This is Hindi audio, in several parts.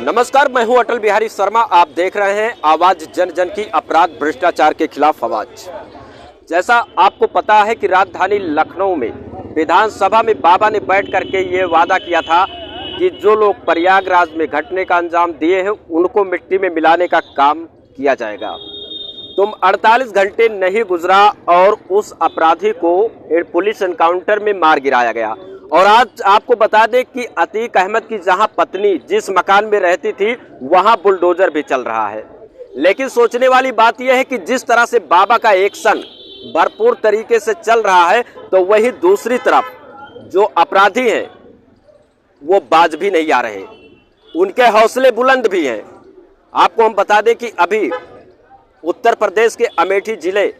नमस्कार, मैं हूं अटल बिहारी शर्मा। आप देख रहे हैं आवाज जन जन की, अपराध भ्रष्टाचार के खिलाफ आवाज। जैसा आपको पता है कि राजधानी लखनऊ में विधानसभा में बाबा ने बैठ करके ये वादा किया था कि जो लोग प्रयागराज में घटने का अंजाम दिए हैं उनको मिट्टी में मिलाने का काम किया जाएगा। तुम 48 घंटे नहीं गुजरा और उस अपराधी को पुलिस एनकाउंटर में मार गिराया गया। और आज आपको बता दें कि अतीक अहमद की जहां पत्नी जिस मकान में रहती थी वहां बुलडोजर भी चल रहा है। लेकिन सोचने वाली बात यह है कि जिस तरह से बाबा का एक्शन भरपूर तरीके से चल रहा है, तो वही दूसरी तरफ जो अपराधी हैं वो बाज भी नहीं आ रहे, उनके हौसले बुलंद भी हैं। आपको हम बता दें कि अभी उत्तर प्रदेश के अमेठी जिले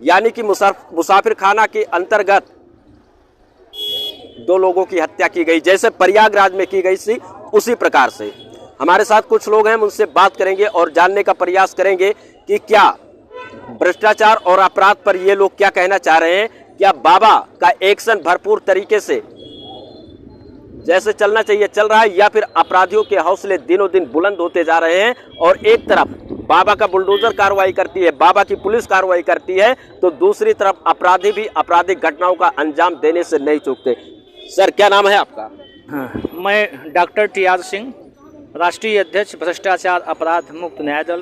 यानी कि मुसाफिर खाना के अंतर्गत 2 लोगों की हत्या की गई, जैसे प्रयागराज में की गई थी उसी प्रकार से। हमारे साथ कुछ लोग हैं, उनसे बात करेंगे और जानने का प्रयास करेंगे कि क्या भ्रष्टाचार और अपराध पर ये लोग क्या कहना चाह रहे हैं। क्या बाबा का एक्शन भरपूर तरीके से जैसे चलना चाहिए चल रहा है, या फिर अपराधियों के हौसले दिनों दिन बुलंद होते जा रहे हैं और एक तरफ बाबा का बुलडोजर कार्रवाई करती है, बाबा की पुलिस कार्रवाई करती है, तो दूसरी तरफ अपराधी भी आपराधिक घटनाओं का अंजाम देने से नहीं चूकते। सर, क्या नाम है आपका? मैं डॉक्टर टी.आर. सिंह, राष्ट्रीय अध्यक्ष भ्रष्टाचार अपराध मुक्त न्याय दल।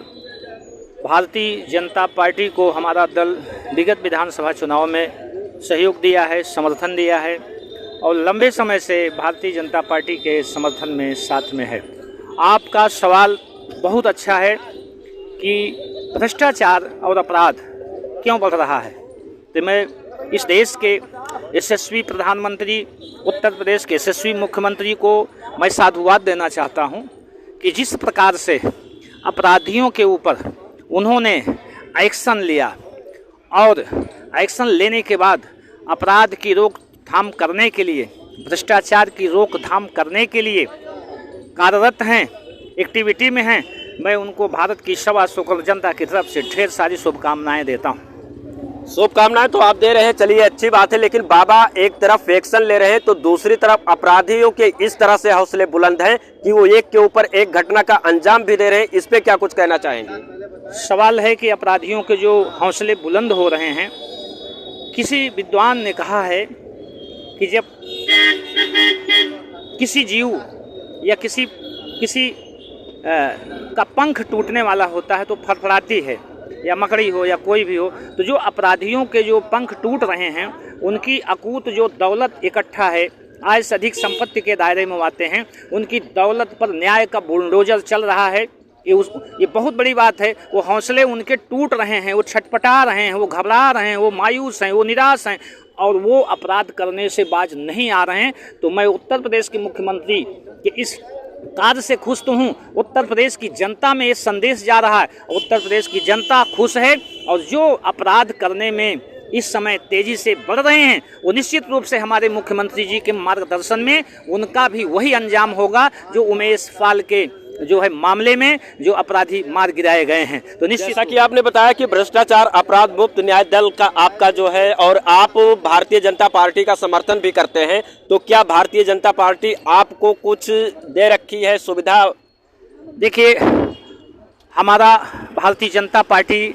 भारतीय जनता पार्टी को हमारा दल विगत विधानसभा चुनाव में सहयोग दिया है, समर्थन दिया है और लंबे समय से भारतीय जनता पार्टी के समर्थन में साथ में है। आपका सवाल बहुत अच्छा है कि भ्रष्टाचार और अपराध क्यों बढ़ रहा है। तो मैं इस देश के यशस्वी प्रधानमंत्री, उत्तर प्रदेश के यशस्वी मुख्यमंत्री को मैं साधुवाद देना चाहता हूं कि जिस प्रकार से अपराधियों के ऊपर उन्होंने एक्शन लिया और एक्शन लेने के बाद अपराध की रोकथाम करने के लिए, भ्रष्टाचार की रोकथाम करने के लिए कार्यरत हैं, एक्टिविटी में हैं। मैं उनको भारत की 125 करोड़ जनता की तरफ से ढेर सारी शुभकामनाएं देता हूं। शुभकामनाएं तो आप दे रहे हैं, चलिए अच्छी बात है, लेकिन बाबा एक तरफ एक्शन ले रहे हैं तो दूसरी तरफ अपराधियों के इस तरह से हौसले बुलंद हैं कि वो एक के ऊपर एक घटना का अंजाम भी दे रहे हैं। इस पे क्या कुछ कहना चाहेंगे? सवाल है कि अपराधियों के जो हौसले बुलंद हो रहे हैं, किसी विद्वान ने कहा है कि जब किसी जीव या किसी का पंख टूटने वाला होता है तो फड़फड़ाती है, या मकड़ी हो या कोई भी हो, तो जो अपराधियों के जो पंख टूट रहे हैं उनकी अकूत जो दौलत इकट्ठा है, आय से अधिक संपत्ति के दायरे में आते हैं, उनकी दौलत पर न्याय का बुलडोजर चल रहा है। ये बहुत बड़ी बात है। वो हौसले उनके टूट रहे हैं, वो छटपटा रहे हैं, वो घबरा रहे हैं, वो मायूस हैं, वो निराश हैं और वो अपराध करने से बाज नहीं आ रहे हैं। तो मैं उत्तर प्रदेश के मुख्यमंत्री के इस कार्य से खुश तो हूँ। उत्तर प्रदेश की जनता में ये संदेश जा रहा है, उत्तर प्रदेश की जनता खुश है और जो अपराध करने में इस समय तेजी से बढ़ रहे हैं वो निश्चित रूप से हमारे मुख्यमंत्री जी के मार्गदर्शन में उनका भी वही अंजाम होगा जो उमेश पाल के जो है मामले में जो अपराधी मार गिराए गए हैं। तो निश्चित, जैसा कि आपने बताया कि भ्रष्टाचार अपराध मुक्त न्याय दल का आपका जो है और आप भारतीय जनता पार्टी का समर्थन भी करते हैं, तो क्या भारतीय जनता पार्टी आपको कुछ दे रखी है सुविधा? देखिए, हमारा भारतीय जनता पार्टी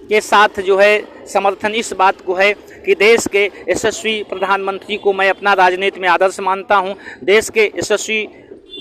के साथ जो है समर्थन इस बात को है कि देश के यशस्वी प्रधानमंत्री को मैं अपना राजनीति में आदर्श मानता हूँ, देश के यशस्वी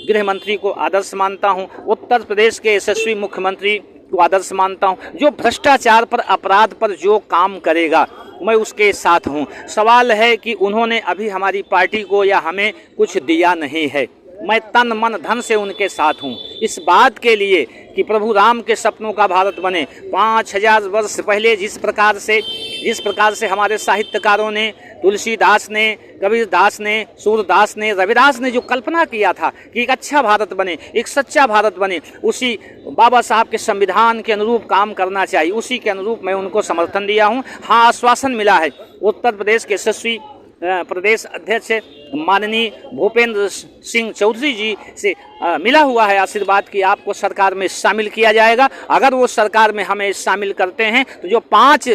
गृह मंत्री को आदर्श मानता हूं, उत्तर प्रदेश के यशस्वी मुख्यमंत्री को आदर्श मानता हूं। जो भ्रष्टाचार पर, अपराध पर जो काम करेगा मैं उसके साथ हूं। सवाल है कि उन्होंने अभी हमारी पार्टी को या हमें कुछ दिया नहीं है। मैं तन मन धन से उनके साथ हूं इस बात के लिए कि प्रभु राम के सपनों का भारत बने। 5000 वर्ष पहले जिस प्रकार से हमारे साहित्यकारों ने, तुलसीदास ने, कबीरदास ने, सूरदास ने, रविदास ने जो कल्पना किया था कि एक अच्छा भारत बने, एक सच्चा भारत बने, उसी बाबा साहब के संविधान के अनुरूप काम करना चाहिए। उसी के अनुरूप मैं उनको समर्थन दिया हूं। हाँ, आश्वासन मिला है उत्तर प्रदेश के यशस्वी प्रदेश अध्यक्ष माननीय भूपेंद्र सिंह चौधरी जी से मिला हुआ है आशीर्वाद कि आपको सरकार में शामिल किया जाएगा। अगर वो सरकार में हमें शामिल करते हैं तो जो 5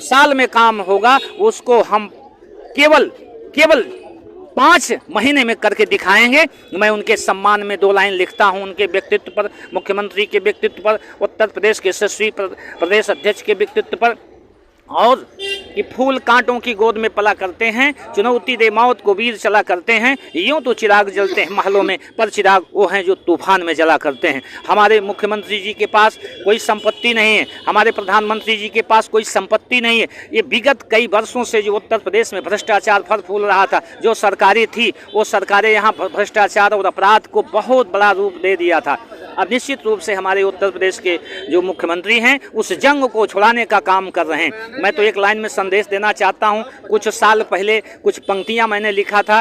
साल में काम होगा उसको हम केवल 5 महीने में करके दिखाएंगे। मैं उनके सम्मान में 2 लाइन लिखता हूं, उनके व्यक्तित्व पर, मुख्यमंत्री के व्यक्तित्व पर, उत्तर प्रदेश के यशस्वी प्रदेश अध्यक्ष के व्यक्तित्व पर, और कि फूल कांटों की गोद में पला करते हैं, चुनौती दे मौत को वीर चला करते हैं, यूं तो चिराग जलते हैं महलों में, पर चिराग वो हैं जो तूफान में जला करते हैं। हमारे मुख्यमंत्री जी के पास कोई संपत्ति नहीं है, हमारे प्रधानमंत्री जी के पास कोई संपत्ति नहीं है। ये विगत कई वर्षों से जो उत्तर प्रदेश में भ्रष्टाचार फल फूल रहा था, जो सरकारें थी वो सरकारें यहाँ भ्रष्टाचार और अपराध को बहुत बड़ा रूप दे दिया था। अब निश्चित रूप से हमारे उत्तर प्रदेश के जो मुख्यमंत्री हैं उस जंग को छुड़ाने का काम कर रहे हैं। मैं तो एक लाइन में संदेश देना चाहता हूं। कुछ साल पहले कुछ पंक्तियां मैंने लिखा था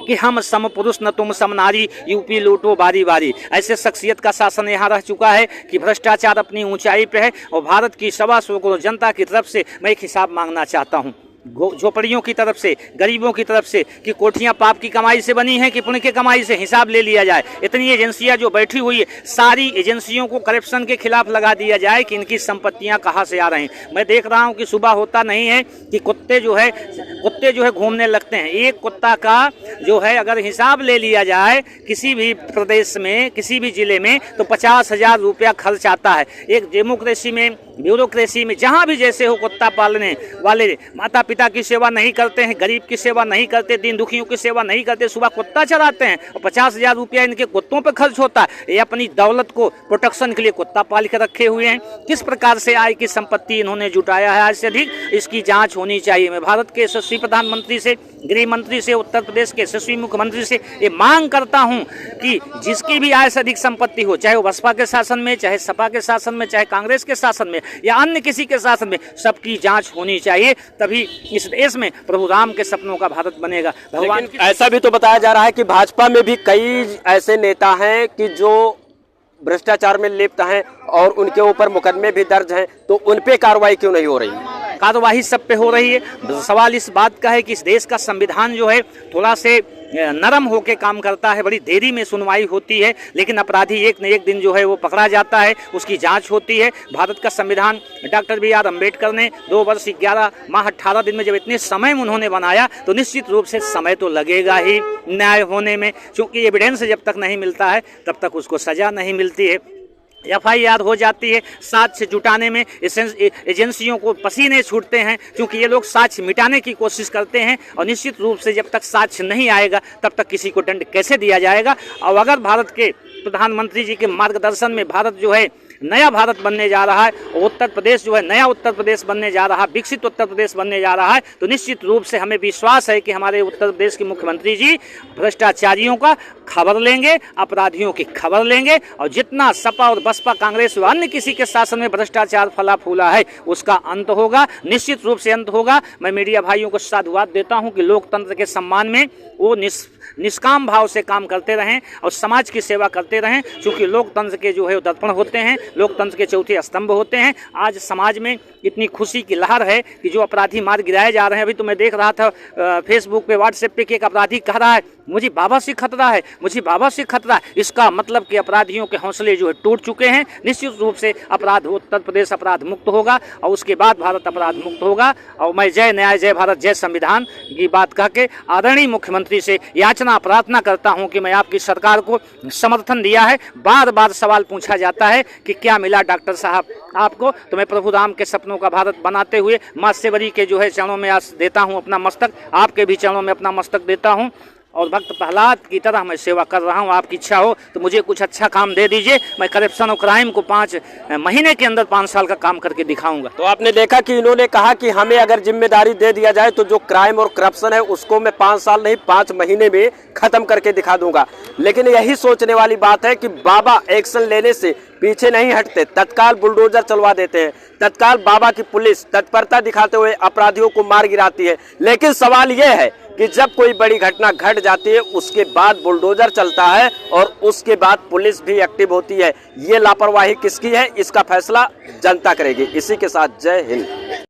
कि हम सम पुरुष न तुम सम नारी, यूपी लूटो बारी बारी। ऐसे शख्सियत का शासन यहाँ रह चुका है कि भ्रष्टाचार अपनी ऊंचाई पे है, और भारत की 125 करोड़ जनता की तरफ से मैं एक हिसाब मांगना चाहता हूँ, झोपड़ियों की तरफ से, गरीबों की तरफ से, कि कोठियां पाप की कमाई से बनी हैं कि पुण्य की कमाई से, हिसाब ले लिया जाए। इतनी एजेंसियां जो बैठी हुई है, सारी एजेंसियों को करप्शन के खिलाफ लगा दिया जाए कि इनकी संपत्तियां कहां से आ रही हैं। मैं देख रहा हूं कि सुबह होता नहीं है कि कुत्ते जो है घूमने लगते हैं। एक कुत्ता का जो है अगर हिसाब ले लिया जाए किसी भी प्रदेश में, किसी भी जिले में, तो 50,000 रुपया खर्च आता है। एक डेमोक्रेसी में, ब्यूरोक्रेसी में, जहां भी जैसे हो, कुत्ता पालने वाले माता पिता की सेवा नहीं करते हैं, गरीब की सेवा नहीं करते, दीन दुखियों की सेवा नहीं करते, सुबह कुत्ता चराते हैं और 50,000 रुपया इनके कुत्तों पर खर्च होता है। ये अपनी दौलत को प्रोटेक्शन के लिए कुत्ता पाल के रखे हुए हैं। किस प्रकार से आय की संपत्ति इन्होंने जुटाया है आज से अधिक, इसकी जांच होनी चाहिए। मैं भारत के यशस्वी प्रधानमंत्री से, गृह मंत्री से, उत्तर प्रदेश के यशस्वी मुख्यमंत्री से ये मांग करता हूं कि जिसकी भी आय से अधिक संपत्ति हो, चाहे वो बसपा के शासन में, चाहे सपा के शासन में, चाहे कांग्रेस के शासन में या अन्य किसी के शासन में, सबकी जांच होनी चाहिए। तभी इस देश में प्रभु राम के सपनों का भारत बनेगा। भगवान ऐसा भी तो बताया जा रहा है कि भाजपा में भी कई ऐसे नेता हैं कि जो भ्रष्टाचार में लिप्त हैं और उनके ऊपर मुकदमे भी दर्ज हैं, तो उन पे कार्रवाई क्यों नहीं हो रही? कार्रवाई सब पे हो रही है। सवाल इस बात का है कि इस देश का संविधान जो है थोड़ा से नरम होके काम करता है, बड़ी देरी में सुनवाई होती है, लेकिन अपराधी एक न एक दिन जो है वो पकड़ा जाता है, उसकी जांच होती है। भारत का संविधान डॉक्टर BR अम्बेडकर ने 2 वर्ष 11 माह 18 दिन में जब इतने समय में उन्होंने बनाया, तो निश्चित रूप से समय तो लगेगा ही न्याय होने में, क्योंकि एविडेंस जब तक नहीं मिलता है तब तक उसको सजा नहीं मिलती है। FIR हो जाती है, साक्ष्य जुटाने में एजेंसियों को पसीने छूटते हैं, क्योंकि ये लोग साक्ष्य मिटाने की कोशिश करते हैं, और निश्चित रूप से जब तक साक्ष्य नहीं आएगा तब तक किसी को दंड कैसे दिया जाएगा। और अगर भारत के प्रधानमंत्री जी के मार्गदर्शन में भारत जो है नया भारत बनने जा रहा है, उत्तर प्रदेश जो है नया उत्तर प्रदेश बनने जा रहा है, विकसित उत्तर प्रदेश बनने जा रहा है, तो निश्चित रूप से हमें विश्वास है कि हमारे उत्तर प्रदेश के मुख्यमंत्री जी भ्रष्टाचारियों का खबर लेंगे, अपराधियों की खबर लेंगे, और जितना सपा और बसपा, कांग्रेस व अन्य किसी के शासन में भ्रष्टाचार फला फूला है उसका अंत होगा, निश्चित रूप से अंत होगा। मैं मीडिया भाइयों को साधुवाद देता हूं कि लोकतंत्र के सम्मान में वो निष्काम भाव से काम करते रहें और समाज की सेवा करते रहें, क्योंकि लोकतंत्र के जो है दर्पण होते हैं, लोकतंत्र के चौथे स्तंभ होते हैं। आज समाज में इतनी खुशी की लहर है कि जो अपराधी मार गिराए जा रहे हैं। अभी तो मैं देख रहा था फेसबुक पे, व्हाट्सएप पे कि एक अपराधी कह रहा है मुझे बाबा से खतरा है, मुझे बाबा से खतरा है। इसका मतलब कि अपराधियों के हौसले जो है टूट चुके हैं। निश्चित रूप से अपराध, उत्तर प्रदेश अपराध मुक्त होगा और उसके बाद भारत अपराध मुक्त होगा। और मैं जय न्याय, जय भारत, जय संविधान की बात कह के आदरणीय मुख्यमंत्री से याचना प्रार्थना करता हूं कि मैं आपकी सरकार को समर्थन दिया है। बार बार सवाल पूछा जाता है कि क्या मिला डॉक्टर साहब आपको, तो मैं प्रभु राम के सपनों का भारत बनाते हुए मां सेवरी के जो है चरणों में आज देता हूं अपना मस्तक, आपके भी चरणों में अपना मस्तक देता हूं, और भक्त प्रहलाद की तरह मैं सेवा कर रहा हूं। आपकी इच्छा हो तो मुझे कुछ अच्छा काम दे दीजिए, मैं करप्शन और क्राइम को 5 महीने के अंदर 5 साल का काम करके दिखाऊंगा। तो आपने देखा कि इन्होंने कहा कि हमें अगर जिम्मेदारी दे दिया जाए तो जो क्राइम और करप्शन है उसको मैं 5 साल नहीं 5 महीने में खत्म करके दिखा दूंगा। लेकिन यही सोचने वाली बात है कि बाबा एक्शन लेने से पीछे नहीं हटते, तत्काल बुलडोजर चलवा देते हैं, तत्काल बाबा की पुलिस तत्परता दिखाते हुए अपराधियों को मार गिराती है। लेकिन सवाल यह है कि जब कोई बड़ी घटना घट जाती है उसके बाद बुलडोजर चलता है और उसके बाद पुलिस भी एक्टिव होती है। ये लापरवाही किसकी है, इसका फैसला जनता करेगी। इसी के साथ जय हिंद।